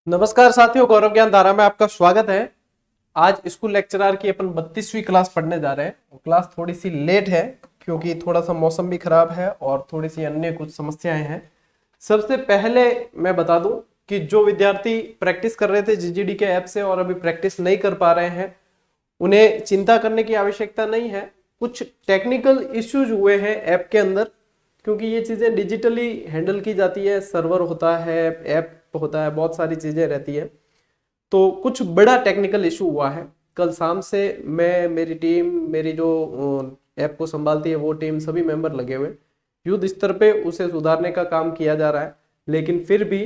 नमस्कार साथियों, गौरव ज्ञान धारा में आपका स्वागत है। आज स्कूल लेक्चरर की अपन 32वीं क्लास पढ़ने जा रहे हैं। क्लास थोड़ी सी लेट है क्योंकि थोड़ा सा मौसम भी खराब है और थोड़ी सी अन्य कुछ समस्याएं हैं। सबसे पहले मैं बता दूं कि जो विद्यार्थी प्रैक्टिस कर रहे थे जीजीडी के ऐप से और अभी प्रैक्टिस नहीं कर पा रहे हैं, उन्हें चिंता करने की आवश्यकता नहीं है। कुछ टेक्निकल इश्यूज हुए हैं ऐप के अंदर, क्योंकि ये चीजें डिजिटली हैंडल की जाती है, सर्वर होता है, ऐप होता है, बहुत सारी चीजें रहती है। तो कुछ बड़ा टेक्निकल इशू हुआ है। कल शाम से मैं, मेरी टीम, मेरी जो ऐप को संभालती है वो टीम, सभी मेंबर लगे हुए युद्ध स्तर पे उसे सुधारने का काम किया जा रहा है। लेकिन फिर भी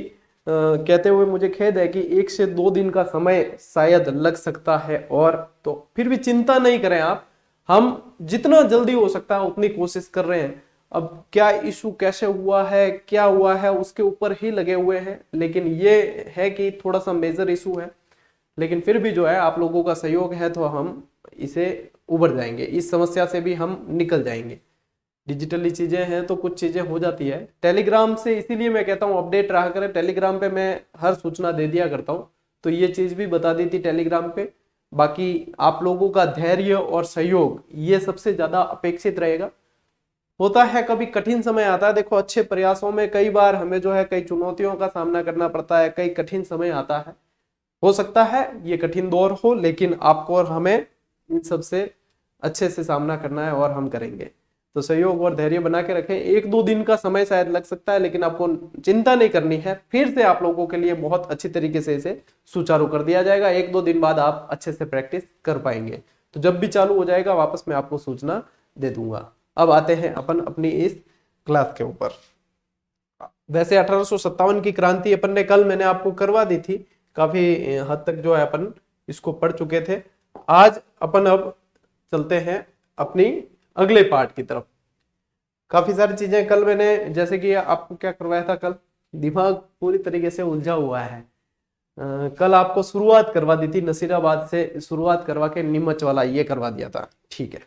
कहते हुए मुझे खेद है कि 1 से 2 दिन का समय शायद लग सकता है। और तो फिर भी चिंता नहीं करें आप, हम जितना जल्दी हो सकता है उतनी कोशिश कर रहे हैं। अब क्या इशू कैसे हुआ है, क्या हुआ है, उसके ऊपर ही लगे हुए हैं। लेकिन ये है कि थोड़ा सा मेजर इशू है, लेकिन फिर भी जो है आप लोगों का सहयोग है तो हम इसे उबर जाएंगे, इस समस्या से भी हम निकल जाएंगे। डिजिटली चीजें हैं तो कुछ चीजें हो जाती है। टेलीग्राम से इसीलिए मैं कहता हूँ अपडेट रहा करें, टेलीग्राम पे मैं हर सूचना दे दिया करता हूँ, तो ये चीज भी बता दी थी टेलीग्राम पे। बाकी आप लोगों का धैर्य और सहयोग ये सबसे ज्यादा अपेक्षित रहेगा। होता है कभी कठिन समय आता है, देखो अच्छे प्रयासों में कई बार हमें जो है कई चुनौतियों का सामना करना पड़ता है, कई कठिन समय आता है। हो सकता है ये कठिन दौर हो, लेकिन आपको और हमें इन सबसे अच्छे से सामना करना है और हम करेंगे। तो सहयोग और धैर्य बना के रखें। 1-2 दिन का समय शायद लग सकता है, लेकिन आपको चिंता नहीं करनी है। फिर से आप लोगों के लिए बहुत अच्छी तरीके से इसे सुचारू कर दिया जाएगा। 1-2 दिन बाद आप अच्छे से प्रैक्टिस कर पाएंगे। तो जब भी चालू हो जाएगा वापस मैं आपको सूचना दे दूंगा। अब आते हैं अपन अपनी इस क्लास के ऊपर। वैसे 1857 की क्रांति अपन ने कल मैंने आपको करवा दी थी, काफी हद तक जो है अपन इसको पढ़ चुके थे। आज अपन अब चलते हैं अपनी अगले पार्ट की तरफ। काफी सारी चीजें कल मैंने, जैसे कि आपको क्या करवाया था कल, दिमाग पूरी तरीके से उलझा हुआ है। कल आपको शुरुआत करवा दी थी, नसीराबाद से शुरुआत करवा के नीमच वाला ये करवा दिया था। ठीक है,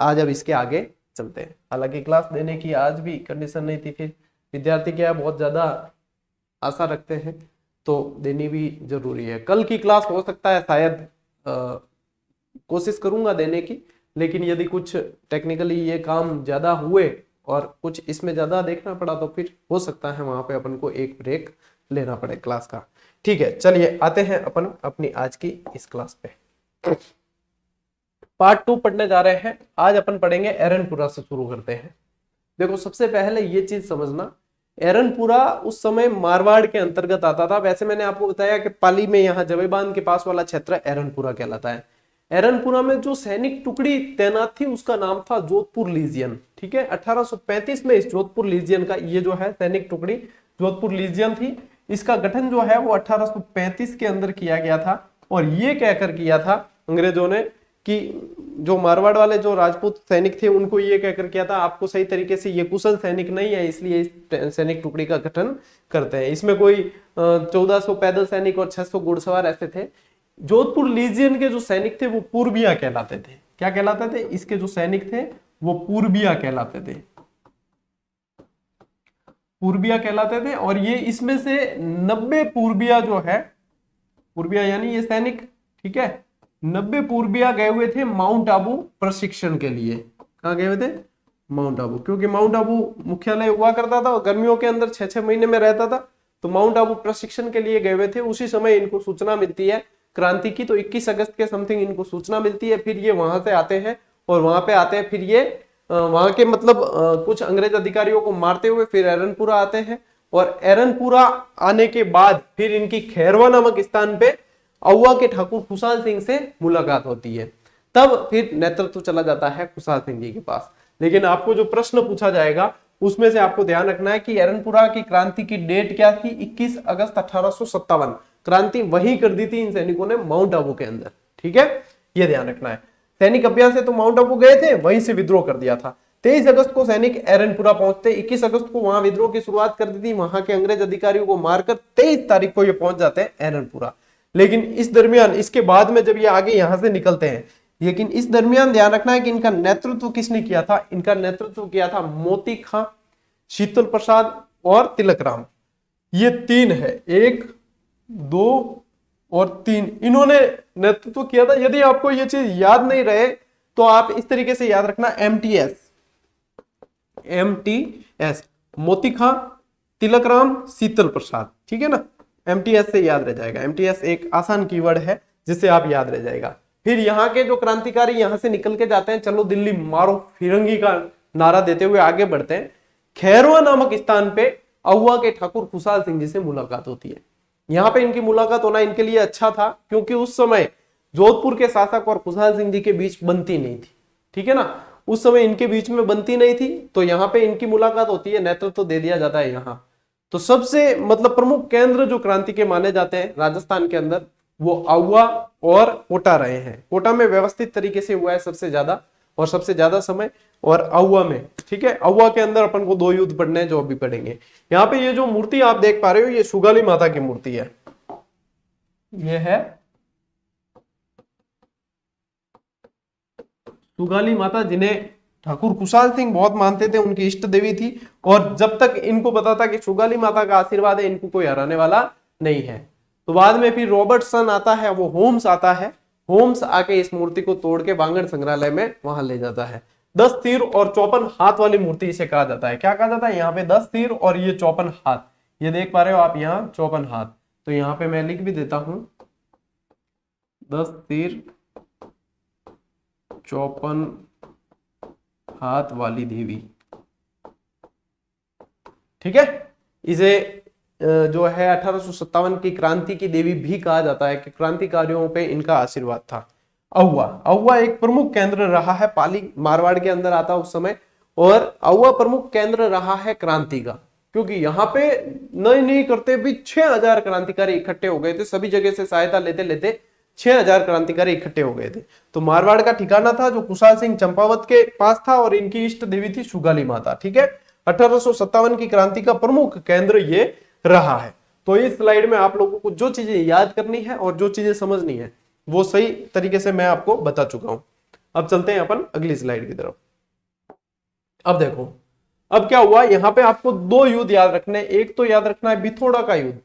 आज अब इसके आगे चलते हैं। हालांकि क्लास देने की आज भी कंडीशन नहीं थी, फिर विद्यार्थी क्या बहुत ज्यादा आशा रखते हैं तो देनी भी जरूरी है। कल की क्लास हो सकता है शायद कोशिश करूंगा देने की, लेकिन यदि कुछ टेक्निकली ये काम ज्यादा हुए और कुछ इसमें ज्यादा देखना पड़ा तो फिर हो सकता है वहां पे अपन को एक ब्रेक लेना पड़े क्लास का। ठीक है, चलिए आते हैं अपन अपनी आज की इस क्लास पे। पार्ट 2 पढ़ने जा रहे हैं। आज अपन पढ़ेंगे एरनपुरा से शुरू करते हैं। देखो सबसे पहले ये चीज समझना, एरनपुरा उस समय मारवाड़ के अंतर्गत आता था। वैसे मैंने आपको बताया कि पाली में यहाँ जवेबान के पास वाला क्षेत्र एरनपुरा कहलाता है। एरनपुरा में जो सैनिक टुकड़ी तैनात थी उसका नाम था जोधपुर लीजियन। ठीक है, 1835 में इस जोधपुर लीजियन का, ये जो है सैनिक टुकड़ी जोधपुर लीजियन थी, इसका गठन जो है वो 1835 के अंदर किया गया था। और ये कहकर किया था अंग्रेजों ने कि जो मारवाड़ वाले जो राजपूत सैनिक थे उनको ये कहकर किया था, आपको सही तरीके से ये कुशल सैनिक नहीं है, इसलिए इस सैनिक टुकड़ी का गठन करते हैं। इसमें कोई 1400 पैदल सैनिक और 600 घुड़सवार ऐसे थे। जोधपुर लीजियन के जो सैनिक थे वो पूर्बिया कहलाते थे। क्या कहलाते थे? इसके जो सैनिक थे वो पूर्बिया कहलाते थे, पूर्बिया कहलाते थे। और ये इसमें से 90 पूर्बिया जो है, पूर्बिया यानी ये सैनिक, ठीक है, 90 पूर्बिया गए हुए थे माउंट आबू प्रशिक्षण के लिए। कहाँ गए हुए थे? माउंट आबू, क्योंकि माउंट आबू मुख्यालय हुआ करता था और गर्मियों के अंदर 6-6 महीने में रहता था, तो माउंट आबू प्रशिक्षण के लिए गए हुए थे। उसी समय इनको सूचना मिलती है क्रांति की, तो 21 अगस्त के समथिंग इनको सूचना मिलती है। फिर ये वहां से आते हैं और वहां पे आते हैं, फिर ये वहां के मतलब कुछ अंग्रेज अधिकारियों को मारते हुए फिर एरनपुरा आते हैं। और एरनपुरा आने के बाद फिर इनकी खैरवा नामक स्थान पे औवा के ठाकुर खुशाल सिंह से मुलाकात होती है। तब फिर नेतृत्व चला जाता है खुशाल सिंह जी के पास। लेकिन आपको जो प्रश्न पूछा जाएगा उसमें से आपको ध्यान रखना है कि एरनपुरा की क्रांति की डेट क्या थी? 21 अगस्त 1857। क्रांति वहीं कर दी थी इन सैनिकों ने माउंट आबू के अंदर। ठीक है, ये ध्यान रखना है। सैनिक अभ्यास से तो माउंट आबू गए थे, वहीं से विद्रोह कर दिया था। 23 अगस्त को सैनिक एरनपुरा पहुंचते, 21 अगस्त को वहां विद्रोह की शुरुआत कर दी थी, वहां के अंग्रेज अधिकारियों को मारकर 23 तारीख को ये पहुंच जाते हैं एरनपुरा। लेकिन इस दरमियान, इसके बाद में जब ये आगे यहां से निकलते हैं, लेकिन इस दरमियान ध्यान रखना है कि इनका नेतृत्व किसने किया था? इनका नेतृत्व किया था मोती खां, शीतल प्रसाद और तिलक राम। ये तीन है, 1, 2 और 3 इन्होंने नेतृत्व किया था। यदि आपको ये चीज याद नहीं रहे तो आप इस तरीके से याद रखना, एमटीएस, एमटीएस, मोती खां, तिलक राम, शीतल प्रसाद, ठीक है ना, एमटीएस से याद रह जाएगा। एमटीएस एक आसान कीवर्ड है जिससे आप याद रह जाएगा। फिर यहाँ के जो क्रांतिकारी यहां से निकल के जाते हैं, चलो दिल्ली मारो फिरंगी का नारा देते हुए आगे बढ़ते हैं। खैरवा नामक स्थान पे अहुआ के ठाकुर खुशहाल सिंह जी से मुलाकात होती है। यहाँ पे इनकी मुलाकात होना इनके लिए अच्छा था, क्योंकि उस समय जोधपुर के शासक और खुशहाल सिंह जी के बीच बनती नहीं थी, ठीक है ना, उस समय इनके बीच में बनती नहीं थी, तो यहाँ पे इनकी मुलाकात होती है, नेतृत्व तो दे दिया जाता है यहाँ। तो सबसे मतलब प्रमुख केंद्र जो क्रांति के माने जाते हैं राजस्थान के अंदर, वो अहुआ और कोटा रहे हैं। कोटा में व्यवस्थित तरीके से हुआ है सबसे ज्यादा और सबसे ज्यादा समय, और अहुआ में, ठीक है, अहुआ के अंदर अपन को 2 युद्ध पढ़ने हैं जो अभी पढ़ेंगे। यहाँ पे ये जो मूर्ति आप देख पा रहे हो, ये सुगाली माता की मूर्ति है। ये है सुगाली माता, जिन्हें ठाकुर खुशहाल सिंह बहुत मानते थे, उनकी इष्ट देवी थी। और जब तक इनको पता था कि सुगाली माता का आशीर्वाद है, इनको कोई हराने वाला नहीं है। तो बाद में फिर रॉबर्टसन आता है, वो होम्स आता है, होम्स आके इस मूर्ति को तोड़ के बांगड़ संग्रहालय में वहां ले जाता है। 10 तीर और 54 हाथ वाली मूर्ति इसे कहा जाता है। क्या कहा जाता है? यहाँ पे 10 तीर और ये 54 हाथ, ये देख पा रहे हो आप यहाँ 54 हाथ। तो यहाँ पे मैं लिख भी देता हूं 10 तीर 54 हाथ वाली देवी, ठीक है। इसे जो है 1857 की क्रांति की देवी भी कहा जाता है कि क्रांतिकारियों पे इनका आशीर्वाद था। अहुआ एक प्रमुख केंद्र रहा है, पाली मारवाड़ के अंदर आता उस समय, और अहुआ प्रमुख केंद्र रहा है क्रांति का, क्योंकि यहाँ पे नहीं करते भी 6000 क्रांतिकारी इकट्ठे हो गए थे। सभी जगह से सहायता लेते लेते 6000 क्रांतिकारी इकट्ठे हो गए थे। तो मारवाड़ का ठिकाना था जो खुशहाल सिंह चंपावत के पास था, और इनकी इष्ट देवी थी सुगाली माता, ठीक है। 1857 की क्रांति का प्रमुख केंद्र ये रहा है। तो इस स्लाइड में आप लोगों को जो चीजें याद करनी है और जो चीजें समझनी है वो सही तरीके से मैं आपको बता चुका हूं। अब चलते हैं अपन अगली स्लाइड की तरफ। अब देखो अब क्या हुआ, यहाँ पे आपको 2 युद्ध याद रखने, एक तो याद रखना है बिथोड़ा का युद्ध,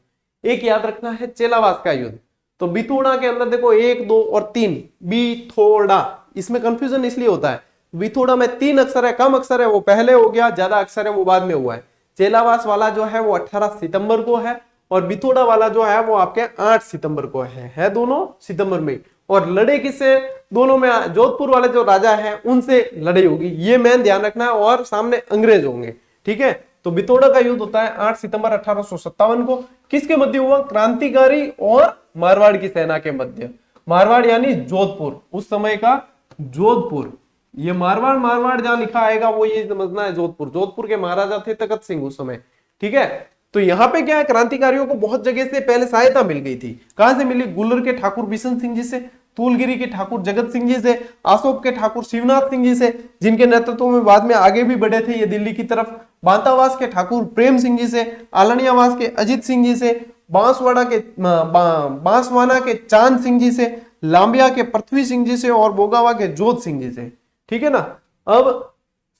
एक याद रखना है चेलावास का युद्ध। तो बिथोड़ा के अंदर देखो 1, 2 और 3, बिथोड़ा, इसमें कंफ्यूजन इसलिए होता है, बिथोड़ा में 3 अक्षर है, कम अक्षर है वो पहले हो गया, ज्यादा अक्षर है वो बाद में हुआ है। चेलावास वाला जो है वो 18 सितंबर को है, और बिथोड़ा वाला जो है वो आपके 8 सितंबर को है दोनों सितंबर में। और लड़े किससे? दोनों में जोधपुर वाले जो राजा हैं उनसे लड़ाई होगी, ये मैन ध्यान रखना है, और सामने अंग्रेज होंगे, ठीक है। तो बिथोड़ा का युद्ध होता है 8 सितंबर 1857 को। किसके मध्य हुआ? क्रांतिकारी और मारवाड़ की सेना के मध्य। मारवाड़ यानी जोधपुर, उस समय का जोधपुर, ये मारवाड़ जहां लिखा आएगा वो ये समझना है जोधपुर। जोधपुर के महाराजा थे तखत सिंह उस समय, ठीक है। तो यहाँ पे क्या है, क्रांतिकारियों को बहुत जगह से पहले सहायता मिल गई थी। कहां से मिली? गुल्लर के ठाकुर बिशन सिंह जी से, तूलगिरी के ठाकुर जगत सिंह जी से, आसोप के ठाकुर शिवनाथ सिंह जी से, जिनके नेतृत्व में बाद में आगे भी बढ़े थे ये दिल्ली की तरफ, बांतावास के ठाकुर प्रेम सिंह जी से, आलनियावास के अजित सिंह जी से, बांसवाना के चांद सिंह जी से, लांबिया के पृथ्वी सिंह जी से, और बोगावा के जोध सिंह जी से, ठीक है ना। अब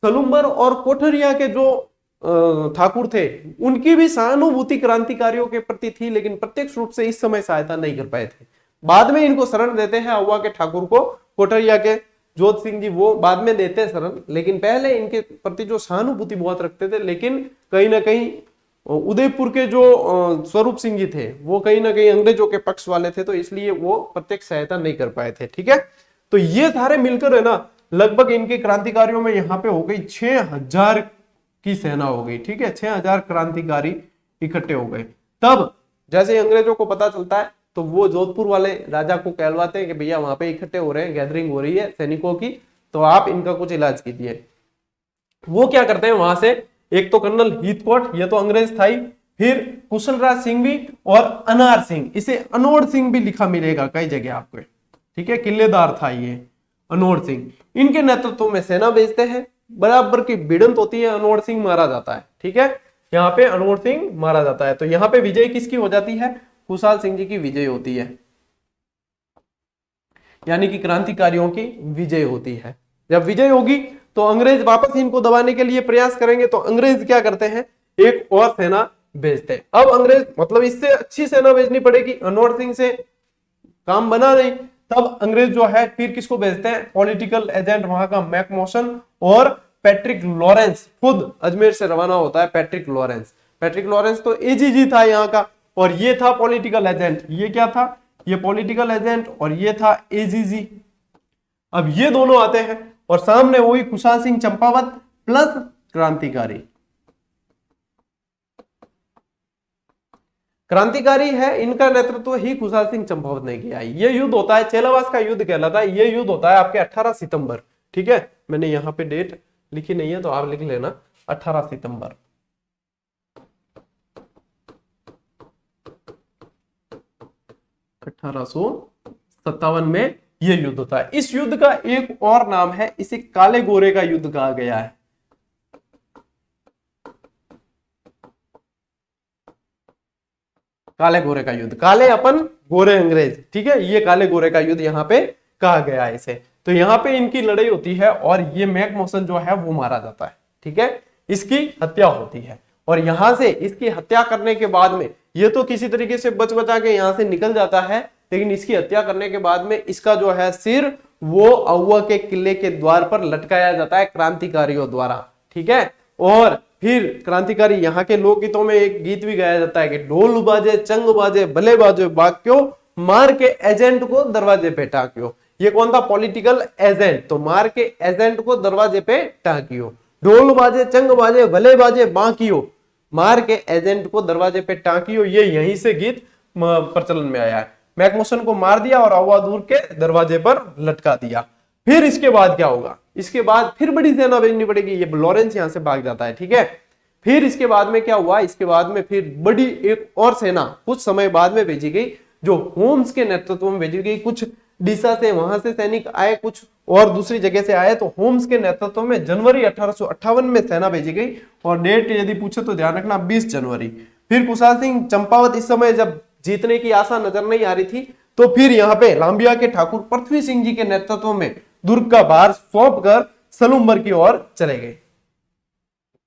सलुम्बर और कोठरिया के जो ठाकुर थे उनकी भी सहानुभूति क्रांतिकारियों के प्रति थी, लेकिन प्रत्यक्ष रूप से इस समय सहायता नहीं कर पाए थे। बाद में इनको शरण देते हैं अहुआ के ठाकुर को, कोठरिया के जोध सिंह जी वो बाद में देते हैं शरण, लेकिन पहले इनके प्रति जो सहानुभूति बहुत रखते थे। लेकिन कहीं ना कहीं उदयपुर के जो स्वरूप सिंह जी थे वो कहीं ना कहीं अंग्रेजों के पक्ष वाले थे, तो इसलिए वो प्रत्यक्ष सहायता नहीं कर पाए थे, ठीक है। तो ये सारे मिलकर है ना, लगभग इनके क्रांतिकारियों में यहाँ पे हो गई 6000 की सेना हो गई, ठीक है। 6000 क्रांतिकारी इकट्ठे हो गए। तब जैसे ही अंग्रेजों को पता चलता है तो वो जोधपुर वाले राजा को कहलवाते हैं कि भैया वहां पे इकट्ठे हो रहे हैं, गैदरिंग हो रही है सैनिकों की, तो आप इनका कुछ इलाज कीजिए। वो क्या करते हैं, वहां से एक तो कर्नल हीथकॉट, ये तो अंग्रेज था ही, फिर कुशलराज सिंह भी, और अनार सिंह, इसे अनोड सिंह भी लिखा मिलेगा कई जगह आपको, ठीक है, किलेदार था ये अनोड सिंह। इनके नेतृत्व में सेना भेजते हैं, बराबर की भिड़ंत होती है, अनोड सिंह मारा जाता है, ठीक है। यहाँ पे अनोड सिंह मारा जाता है। तो यहाँ पे विजय किसकी हो जाती है? खुशहाल सिंह जी की विजय होती है, यानी कि क्रांतिकारियों की विजय होती है। जब विजय होगी तो अंग्रेज वापस इनको दबाने के लिए प्रयास करेंगे, तो अंग्रेज क्या करते हैं, एक और सेना भेजते हैं। अब अंग्रेज मतलब इससे अच्छी सेना भेजनी पड़ेगी, मनोहर सिंह से काम बना नहीं, तब अंग्रेज जो है फिर किसको भेजते हैं, पॉलिटिकल एजेंट वहां का मैकमोशन और पैट्रिक लॉरेंस, खुद अजमेर से रवाना होता है पैट्रिक लॉरेंस। पैट्रिक लॉरेंस तो एजीजी था यहाँ का, और ये था पॉलिटिकल एजेंट। ये क्या था, ये पॉलिटिकल एजेंट, और ये था एजीजी। अब ये दोनों आते हैं और सामने वही खुशहाल सिंह चंपावत प्लस क्रांतिकारी। क्रांतिकारी है, इनका नेतृत्व ही खुशहाल सिंह चंपावत ने किया। ये युद्ध होता है, चेलावास का युद्ध कहलाता है। ये युद्ध होता है आपके 18 सितंबर, ठीक है। मैंने यहाँ पे डेट लिखी नहीं है तो आप लिख लेना, 18 सितंबर। अठारह में ये युद्ध होता है। इस युद्ध का एक और नाम है, इसे काले गोरे का युद्ध कहा गया है। काले गोरे का युद्ध, काले अपन गोरे अंग्रेज, ठीक है, ये काले गोरे का युद्ध यहाँ पे कहा गया है इसे। तो यहाँ पे इनकी लड़ाई होती है और ये मैकमोसन जो है वो मारा जाता है, ठीक है, इसकी हत्या होती है। और यहां से इसकी हत्या करने के बाद में ये तो किसी तरीके से बच बचा के यहां से निकल जाता है, लेकिन इसकी हत्या करने के बाद में इसका जो है सिर वो अहुआ के किले के द्वार पर लटकाया जाता है क्रांतिकारियों द्वारा, ठीक है। और फिर क्रांतिकारी यहाँ के लोकगीतों में एक गीत भी गाया जाता है कि ढोल बाजे चंग बाजे भले बाजे बाक्यो, मार के एजेंट को दरवाजे पे टाकियो। ये कौन था, पॉलिटिकल एजेंट, तो मार के एजेंट को दरवाजे पे टाकियो। ढोल बाजे चंग बाजे भले बाजे बाकियो, मार के एजेंट को दरवाजे पे टाकियो। ये यहीं से गीत प्रचलन में आया है। मैकमोसन को मार दिया और अवादूर के दरवाजे पर लटका दिया। फिर इसके बाद क्या होगा, इसके बाद फिर बड़ी सेना भेजनी पड़ेगी। ये लॉरेंस यहां से भाग जाता है, ठीक है। फिर इसके बाद में क्या हुआ, इसके बाद में फिर बड़ी एक और सेना कुछ समय बाद में भेजी गई, जो होम्स के नेतृत्व में भेजी गई। कुछ डीसा से वहां से सैनिक आए, कुछ और दूसरी जगह से आए, तो होम्स के नेतृत्व में जनवरी 1858 में सेना भेजी गई। और डेट यदि पूछे तो ध्यान रखना 20 जनवरी। फिर खुशहाल सिंह चंपावत इस समय जब जीतने की आशा नजर नहीं आ रही थी, तो फिर यहाँ पे लांबिया के ठाकुर पृथ्वी सिंह जी के नेतृत्व में दुर्ग का भार सौंप कर सलूम्बर की ओर चले गए।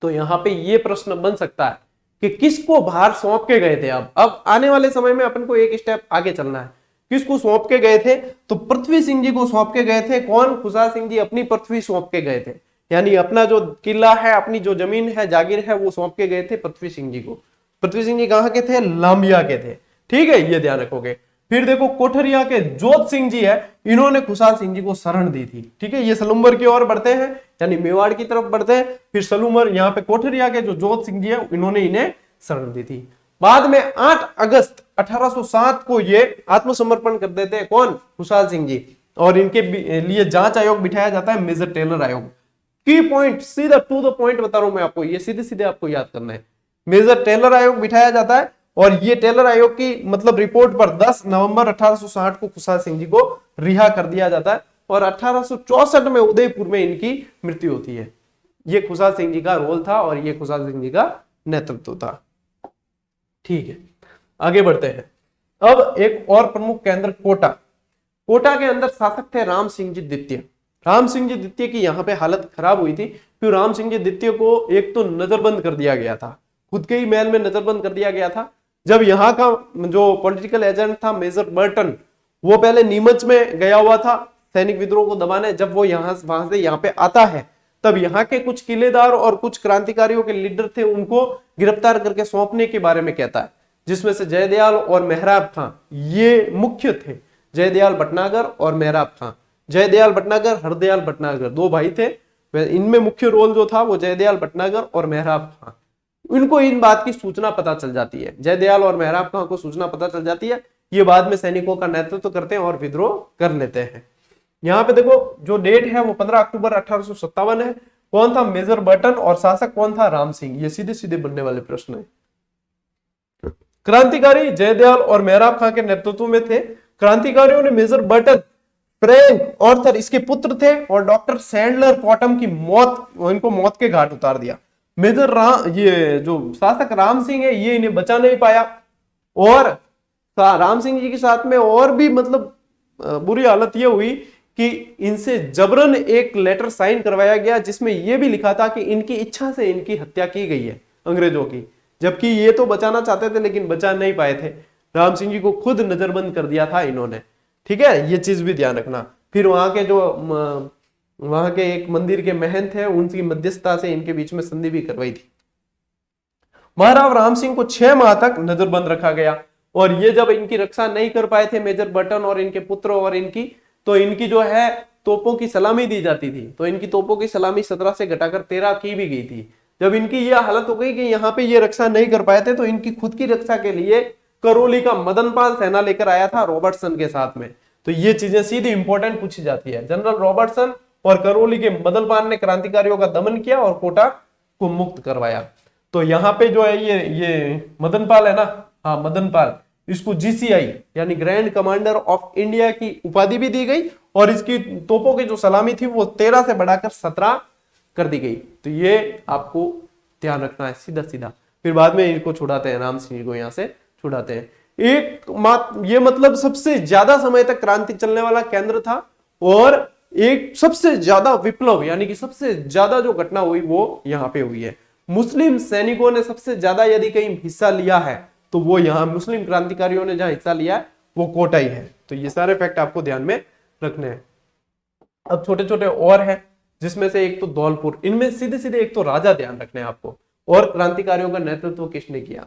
तो यहाँ पे ये प्रश्न बन सकता है कि किसको भार सौंप के गए थे। अब आने वाले समय में अपन को एक स्टेप आगे चलना है। किसको सौंप के गए थे, तो पृथ्वी सिंह जी को सौंप के गए थे। कौन, खुशहाल सिंह जी अपनी पृथ्वी सौंप के गए थे, यानी अपना जो किला है, अपनी जो जमीन है, जागीर है, वो सौंप के गए थे पृथ्वी सिंह जी को। पृथ्वी सिंह जी कहाँ के थे, लांबिया के थे, ठीक है, ये ध्यान रखोगे। फिर देखो कोठरिया के जोत सिंह जी है, इन्होंने खुशहाल सिंह जी को शरण दी थी, ठीक है। ये सलूम्बर की ओर बढ़ते हैं, यानी मेवाड़ की तरफ बढ़ते हैं। फिर सलूम्बर, यहाँ पे कोठरिया के जो जोत सिंह जी है, इन्होंने इन्हें शरण दी थी। बाद में 8 अगस्त 1807 को ये आत्मसमर्पण कर देते हैं, कौन, खुशहाल सिंह जी। और इनके लिए जांच आयोग बिठाया जाता है, मेजर टेलर आयोग। की पॉइंट, सीधा टू द पॉइंट बता रहा हूं मैं आपको, ये सीधे सीधे आपको याद करना है। मेजर टेलर आयोग बिठाया जाता है, और ये टेलर आयोग की मतलब रिपोर्ट पर 10 नवंबर 1860 को खुशहाल सिंह जी को रिहा कर दिया जाता है। और 1864 में उदयपुर में इनकी मृत्यु होती है। ये खुशहाल सिंह जी का रोल था और ये खुशहाल सिंह जी का नेतृत्व था, ठीक है। आगे बढ़ते हैं। अब एक और प्रमुख केंद्र कोटा। कोटा के अंदर शासक थे राम सिंह जी द्वितीय। राम सिंह जी द्वितीय की यहाँ पे हालत खराब हुई थी, क्योंकि राम सिंह जी द्वितीय को एक तो नजरबंद कर दिया गया था, खुद के ही महल में नजरबंद कर दिया गया था। जब यहाँ का जो पॉलिटिकल एजेंट था मेजर बर्टन, वो पहले नीमच में गया हुआ था सैनिक विद्रोह को दबाने। जब वो वहां से यहाँ पे आता है, तब यहाँ के कुछ किलेदार और कुछ क्रांतिकारियों के लीडर थे, उनको गिरफ्तार करके सौंपने के बारे में कहता है, जिसमें से जयदयाल और मेहराब खां ये मुख्य थे। जयदयाल भटनागर और मेहराब खां, जयदयाल भटनागर, हरदयाल भटनागर, 2 भाई थे। इनमें मुख्य रोल जो था वो जयदयाल भटनागर और मेहराब खां। इनको इन बात की सूचना पता चल जाती है, जयदयाल और मेहराब खां को सूचना पता चल जाती है। ये बाद में सैनिकों का नेतृत्व करते हैं और विद्रोह कर लेते हैं। यहाँ पे देखो जो डेट है वो 15 अक्टूबर 1857 है। कौन था, मेजर बर्टन, और शासक कौन था, राम सिंह। ये सीधे सीधे बनने वाले प्रश्न है। क्रांतिकारी जयदयाल और मेहराब खां के नेतृत्व में थे। क्रांतिकारियों ने मेजर बर्टन, फ्रैंक ऑर्थर इसके पुत्र थे, और डॉक्टर सैंडलर कॉटम की मौत, इनको मौत के घाट उतार दिया। मेजर ये जो शासक राम सिंह है, ये इन्हें बचा नहीं पाया, और राम सिंह जी के साथ में और भी मतलब बुरी हालत ये हुई कि इनसे जबरन एक लेटर साइन करवाया गया, जिसमें यह भी लिखा था कि इनकी इच्छा से इनकी हत्या की गई है अंग्रेजों की। जबकि ये तो बचाना चाहते थे लेकिन बचा नहीं पाए थे। राम सिंह जी को खुद नजरबंद कर दिया था इन्होंने, ठीक है, ये चीज भी ध्यान रखना। फिर वहां के जो वहां के एक मंदिर के महंत है, उनकी मध्यस्थता से इनके बीच में संधि भी करवाई थी। महाराव राम सिंह को 6 माह तक नजरबंद रखा गया, और ये जब इनकी रक्षा नहीं कर पाए थे मेजर बटन और इनके पुत्र और इनकी, तो इनकी जो है तोपों की सलामी दी जाती थी। तो इनकी तोपों की सलामी 17 से घटाकर 13 की भी गई थी। जब इनकी यह हालत हो गई कि यहाँ पे ये रक्षा नहीं कर पाए थे, तो इनकी खुद की रक्षा के लिए करौली का मदनपाल सेना लेकर आया था रॉबर्टसन के साथ में। तो ये चीजें सीधी इंपॉर्टेंट पूछी जाती है। जनरल रॉबर्टसन और करौली के मदनपाल ने क्रांतिकारियों का दमन किया और कोटा को मुक्त करवाया। तो यहाँ पे जो है ये मदनपाल है ना, हाँ मदनपाल, इसको जीसीआई यानी ग्रैंड कमांडर ऑफ इंडिया की उपाधि भी दी गई, और इसकी तोपों की जो सलामी थी वो 13 से बढ़ाकर 17 कर दी गई। तो ये आपको ध्यान रखना है सीधा सीधा। फिर बाद में इनको छुड़ाते हैं, राम सिंह को यहां से छुड़ाते हैं। ये मतलब सबसे ज्यादा समय तक क्रांति चलने वाला केंद्र था, और एक सबसे ज्यादा विप्लव यानी कि सबसे ज्यादा जो घटना हुई वो यहां पे हुई है। मुस्लिम सैनिकों ने सबसे ज्यादा यदि कहीं हिस्सा लिया है तो वो यहां मुस्लिम क्रांतिकारियों ने जहां हिस्सा लिया है वो कोटा ही है। तो ये सारे फैक्ट आपको ध्यान में रखने हैं। अब छोटे छोटे और हैं, जिसमें से एक तो धौलपुर, इनमें सीधे सीधे एक तो राजा ध्यान रखने हैं आपको, और क्रांतिकारियों का नेतृत्व किसने किया।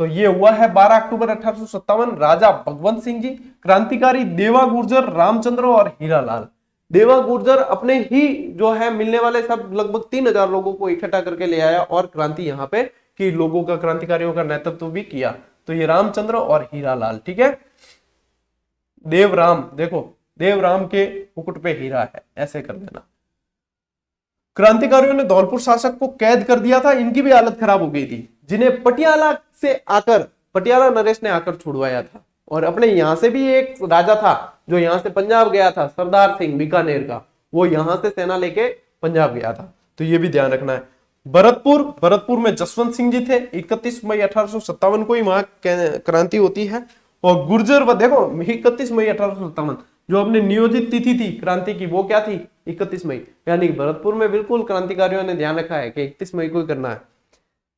तो ये हुआ है 12 अक्टूबर 1857, राजा भगवंत सिंह जी, क्रांतिकारी देवा गुर्जर, रामचंद्र और हीरालाल। देवा गुर्जर अपने ही जो है मिलने वाले सब लगभग 3000 लोगों को इकट्ठा करके ले आया और क्रांति यहाँ पे की लोगों का, क्रांतिकारियों का नेतृत्व भी किया। तो ये रामचंद्र और हीरालाल, ठीक है। देवराम, देखो देवराम के मुकुट पे हीरा है, ऐसे कर देना। क्रांतिकारियों ने धौलपुर शासक को कैद कर दिया था, इनकी भी हालत खराब हो गई थी, जिन्हें पटियाला नरेश ने आकर छुड़वाया था। और अपने यहां से भी एक राजा था जो यहां से पंजाब गया था, सरदार सिंह बीकानेर का, वो यहां से सेना लेके पंजाब गया था। तो ये भी ध्यान रखना है। भरतपुर में जसवंत सिंह जी थे, 31 मई 1857 को ही वहां क्रांति होती है। और गुर्जर व देखो 31 मई 1857 जो अपनी नियोजित तिथि थी क्रांति की, वो क्या थी 31 मई, यानी भरतपुर में बिल्कुल क्रांतिकारियों ने ध्यान रखा है कि 31 मई को ही करना है।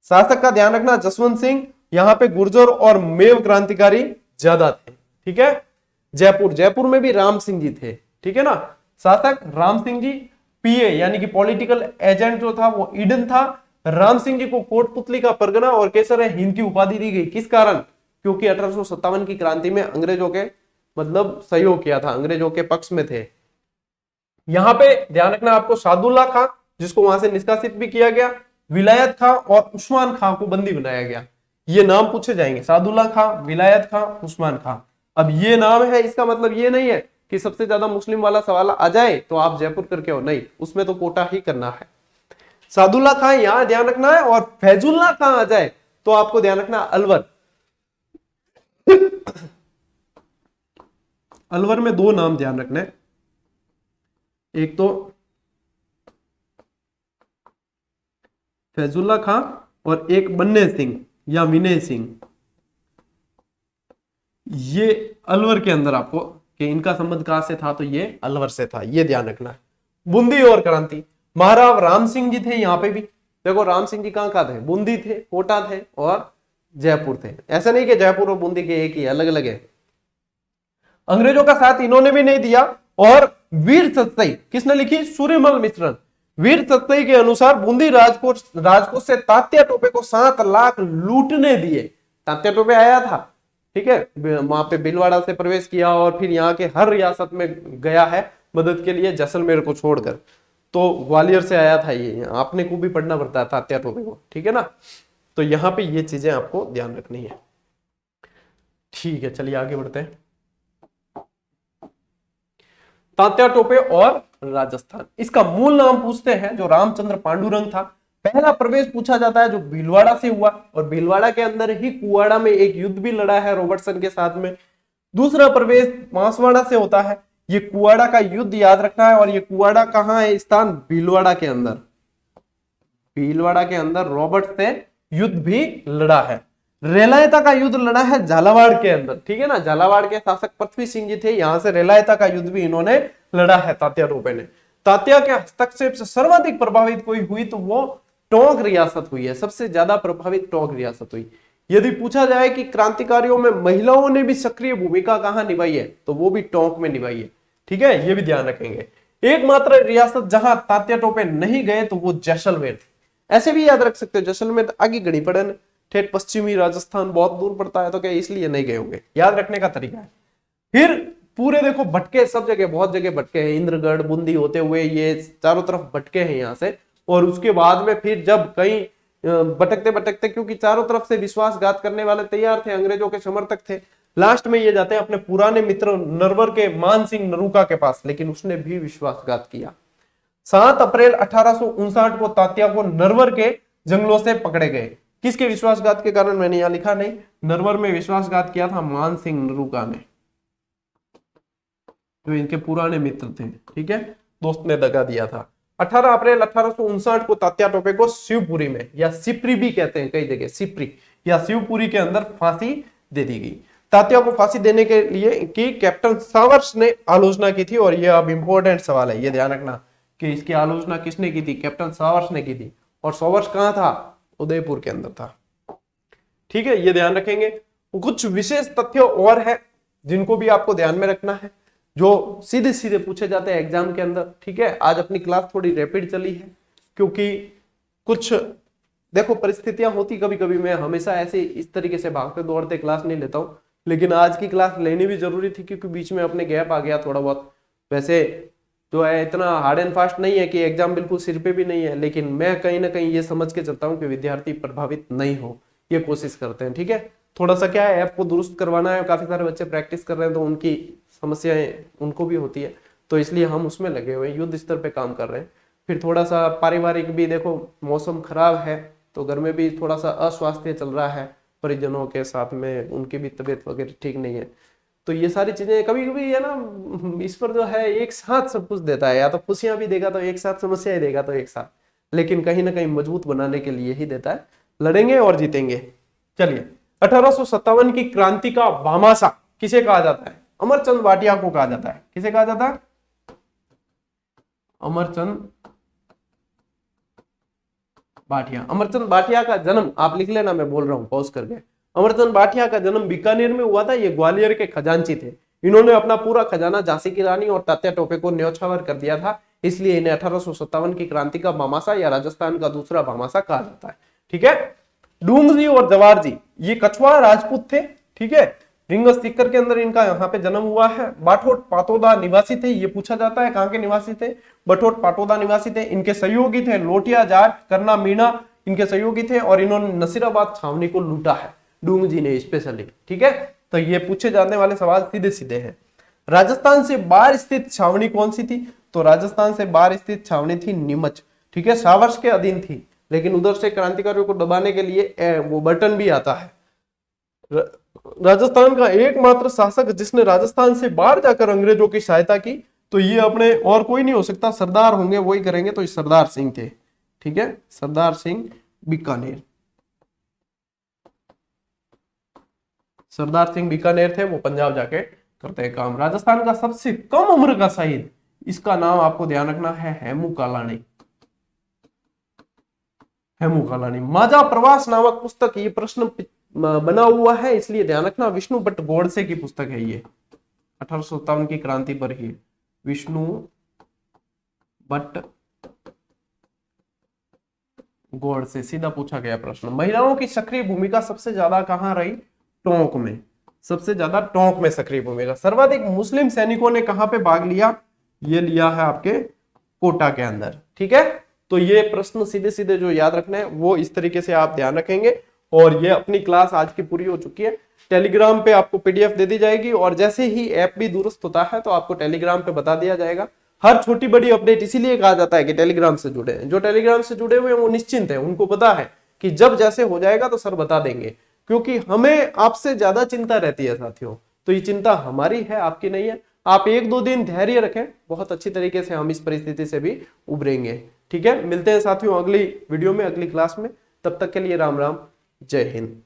शासक का ध्यान रखना जसवंत सिंह, यहाँ पे गुर्जर और मेव क्रांतिकारी ज्यादा थे, ठीक है। जयपुर में भी राम सिंह जी थे, ठीक है ना। शासक राम सिंह जी, पीए यानी कि पॉलिटिकल एजेंट जो था वो ईडन था। राम सिंह जी को कोटपुतली का परगना और केसर हिंद की उपाधि दी गई, किस कारण, क्योंकि 1857 की क्रांति में अंग्रेजों के मतलब सहयोग किया था, अंग्रेजों के पक्ष में थे। यहां पे ध्यान रखना आपको सादुल्ला खां, जिसको वहां से निष्कासित भी किया गया, विलायत खां और उस्मान खां को बंदी बनाया गया। ये नाम पूछे जाएंगे, सादुल्ला खां, विलायत खां, उस्मान खां। अब ये नाम है, इसका मतलब ये नहीं है कि सबसे ज्यादा मुस्लिम वाला सवाल आ जाए तो आप जयपुर करके हो, नहीं, उसमें तो कोटा ही करना है। सादुल्ला खां यहां ध्यान रखना है, और फैजुल्ला खां आ जाए तो आपको ध्यान रखना अलवर। अलवर में 2 नाम ध्यान रखना है, एक तो फैजुल्ला खां और एक बन्ने सिंह या विनय सिंह। ये अलवर के अंदर आपको कि इनका संबंध कहां से था, तो ये अलवर से था, ये ध्यान रखना है। बूंदी और क्रांति, महाराव राम सिंह जी थे यहां पे भी। देखो राम सिंह जी कहां थे, बूंदी थे, कोटा थे और जयपुर थे। ऐसा नहीं कि जयपुर और बूंदी के एक ही, अलग अलग है। अंग्रेजों का साथ इन्होंने भी नहीं दिया। और वीर सतसई किसने लिखी, सूर्यमल मिश्रण। वीर सतसई के अनुसार बूंदी राजकोट से तात्या टोपे को 7 लाख लूटने दिए। तात्या टोपे आया था, ठीक है, वहां पे भीलवाड़ा से प्रवेश किया और फिर यहाँ के हर रियासत में गया है मदद के लिए, जैसलमेर को छोड़कर। तो ग्वालियर से आया था ये, आपने को भी पढ़ना पड़ता है तात्या टोपे को, ठीक है ना। तो यहाँ पे ये चीजें आपको ध्यान रखनी है, ठीक है। चलिए आगे बढ़ते हैं। तात्या टोपे और राजस्थान, इसका मूल नाम पूछते हैं जो रामचंद्र पांडुरंग था। पहला प्रवेश पूछा जाता है जो भीलवाड़ा से हुआ, और भीलवाड़ा के अंदर ही कुवाड़ा में एक युद्ध भी लड़ा है रॉबर्टसन के साथ में। दूसरा प्रवेश बांसवाड़ा से होता है। ये कुवाड़ा का युद्ध याद रखना है, और ये कुवाड़ा कहां है स्थान, भीलवाड़ा के अंदर। भीलवाड़ा के अंदर रॉबर्ट से युद्ध भी लड़ा है। रेलायता का युद्ध लड़ा है झालावाड़ के अंदर, ठीक है ना। झालावाड़ के शासक पृथ्वी सिंह जी थे, यहां से रेलायता का युद्ध भी इन्होंने लड़ा है तात्या टोपे ने। तात्या के हस्तक्षेप से सर्वाधिक प्रभावित कोई हुई तो वो टोंक रियासत हुई है, सबसे ज्यादा प्रभावित टोंक रियासत हुई। यदि पूछा जाए कि क्रांतिकारियों में महिलाओं ने भी सक्रिय भूमिका कहां निभाई है, तो वो भी टोंक में निभाई है। ठीक है, ये भी ध्यान रखेंगे। एकमात्र रियासत जहां तात्या टोपे नहीं गए तो वो जैसलमेर थी। ऐसे भी याद रख सकते हो, जैसलमेर आगे गढ़ी पड़न, ठेठ पश्चिमी राजस्थान बहुत दूर पड़ता है, तो क्या इसलिए नहीं गए होंगे, याद रखने का तरीका है। फिर पूरे देखो भटके, सब जगह बहुत जगह भटके हैं, इंद्रगढ़ बूंदी होते हुए ये चारों तरफ भटके हैं यहाँ से। और उसके बाद में फिर जब कहीं भटकते भटकते, क्योंकि चारों तरफ से विश्वासघात करने वाले तैयार थे, अंग्रेजों के समर्थक थे, लास्ट में ये जाते हैं अपने पुराने मित्र नरवर के मान सिंह नरूका के पास, लेकिन उसने भी विश्वासघात किया। 7 अप्रैल 1859 को तात्या को नरवर के जंगलों से पकड़े गए। किसके विश्वासघात के कारण, मैंने यहां लिखा नहीं, नरवर में विश्वासघात किया था मान सिंह नरूका ने, जो इनके पुराने मित्र थे। ठीक है, दोस्त ने दगा दिया था। 18 अप्रैल 1859 को तात्या टोपे को शिवपुरी में, या सिपरी भी कहते हैं कई जगह, सिपरी या शिवपुरी के अंदर फांसी दे दी गई। तात्या को फांसी देने के लिए कि कैप्टन सावर्स ने आलोचना की थी, और यह अब इंपॉर्टेंट सवाल है, यह ध्यान रखना कि इसकी आलोचना किसने की थी, कैप्टन सावर्स ने की थी। और सावर्स कहां था, उदयपुर के अंदर था। ठीक है, ये ध्यान रखेंगे। कुछ विशेष तथ्य और है जिनको भी आपको ध्यान में रखना है, जो सीधे सीधे पूछे जाते हैं एग्जाम के अंदर। ठीक है, आज अपनी क्लास थोड़ी रैपिड चली है, क्योंकि कुछ देखो परिस्थितियां होती कभी कभी, मैं हमेशा ऐसे इस तरीके से भागते दौड़ते क्लास नहीं लेता हूं, लेकिन आज की क्लास लेनी भी जरूरी थी, क्योंकि बीच में अपने गैप आ गया थोड़ा बहुत। वैसे जो है इतना हार्ड एंड फास्ट नहीं है कि एग्जाम बिल्कुल सिर पे भी नहीं है, लेकिन मैं कहीं ना कहीं ये समझ के चलता हूँ कि विद्यार्थी प्रभावित नहीं हो, ये कोशिश करते हैं। ठीक है, थोड़ा सा क्या है, ऐप को दुरुस्त करवाना है, काफी सारे बच्चे प्रैक्टिस कर रहे हैं, तो उनकी समस्याएं उनको भी होती है, तो इसलिए हम उसमें लगे हुए हैं, युद्ध स्तर पे काम कर रहे हैं। फिर थोड़ा सा पारिवारिक भी देखो, मौसम खराब है तो घर में भी थोड़ा सा अस्वास्थ्य चल रहा है, परिजनों के साथ में उनकी भी तबीयत वगैरह ठीक नहीं है, तो ये सारी चीजें कभी कभी है ना, इस पर जो है एक साथ सब कुछ देता है, या तो खुशियां भी देगा तो एक साथ, समस्याएं देगा तो एक साथ, लेकिन कहीं ना कहीं मजबूत बनाने के लिए ही देता है। लड़ेंगे और जीतेंगे। चलिए, 1857 की क्रांति का भामाशाह किसे कहा जाता है, अमरचंद भाटिया को कहा जाता है। किसे कहा जाता है, अमरचंद भाटिया। अमरचंद भाटिया का जन्म आप लिख लेना, मैं बोल रहा हूं पॉज करके। अमरचंद भाटिया का जन्म बीकानेर में हुआ था। ये ग्वालियर के खजांची थे। इन्होंने अपना पूरा खजाना झांसी की रानी और तात्या टोपे को न्यौछावर कर दिया था, इसलिए इन्हें 1857 की क्रांति का भामाशाह या राजस्थान का दूसरा भामाशाह कहा जाता है। ठीक है, डूंग जी और जवार जी ये कछुआ राजपूत थे। ठीक है, रिंगस सीकर के अंदर इनका यहाँ पे जन्म हुआ है। बाठोट पाटोदा निवासी थे, ये पूछा जाता है कहाँ के निवासी थे, बाठोट पाटोदा निवासी थे। इनके सहयोगी थे लोटिया जाट, करना मीणा, इनके सहयोगी थे, और इन्होंने नसीराबाद छावनी को लूटा है, डूंग जी ने स्पेशली। ठीक है, तो ये पूछे जाने वाले सवाल सीधे सीधे हैं। राजस्थान से बाहर स्थित छावनी कौन सी थी, तो राजस्थान से बाहर स्थित छावनी थी नीमच। ठीक है, सावर्स के अधीन थी, लेकिन उधर से क्रांतिकारियों को दबाने के लिए वो बटन भी आता है। राजस्थान का एकमात्र शासक जिसने राजस्थान से बाहर जाकर अंग्रेजों की सहायता की, तो ये अपने और कोई नहीं हो सकता, सरदार होंगे, वही करेंगे, तो सरदार सिंह थे। ठीक है, सरदार सिंह बीकानेर, सरदार सिंह बीकानेर थे, वो पंजाब जाके करते हैं काम। राजस्थान का सबसे कम उम्र का शहीद, इसका नाम आपको ध्यान रखना है, हेमू कालानी। हेमू कालानी। माजा प्रवास नामक पुस्तक, ये प्रश्न बना हुआ है, इसलिए ध्यान रखना, विष्णु भट्ट गोडसे की पुस्तक है ये, 1857 की क्रांति पर ही, विष्णु भट्ट गोडसे। सीधा पूछा गया प्रश्न। महिलाओं की सक्रिय भूमिका सबसे ज्यादा कहां रही, टोंक में, सबसे ज्यादा टोंक में सक्रिय भूमिका। सर्वाधिक मुस्लिम सैनिकों ने कहां पे भाग लिया, ये लिया है आपके कोटा के अंदर। ठीक है, तो ये प्रश्न सीधे सीधे जो याद रखना है वो इस तरीके से आप ध्यान रखेंगे। और ये अपनी क्लास आज की पूरी हो चुकी है। टेलीग्राम पे आपको पीडीएफ दे दी जाएगी, और जैसे ही ऐप भी दुरुस्त होता है तो आपको टेलीग्राम पे बता दिया जाएगा। हर छोटी बड़ी अपडेट इसीलिए कहा जाता है कि टेलीग्राम से जुड़े हैं। जो टेलीग्राम से जुड़े हुए हैं वो निश्चिंत है, उनको पता है कि जब जैसे हो जाएगा तो सर बता देंगे, क्योंकि हमें आपसे ज्यादा चिंता रहती है साथियों। तो ये चिंता हमारी है, आपकी नहीं है। आप 1-2 दिन धैर्य रखें, बहुत अच्छी तरीके से हम इस परिस्थिति से भी उभरेंगे। ठीक है, मिलते हैं साथियों अगली वीडियो में, अगली क्लास में। तब तक के लिए राम राम, जय हिंद।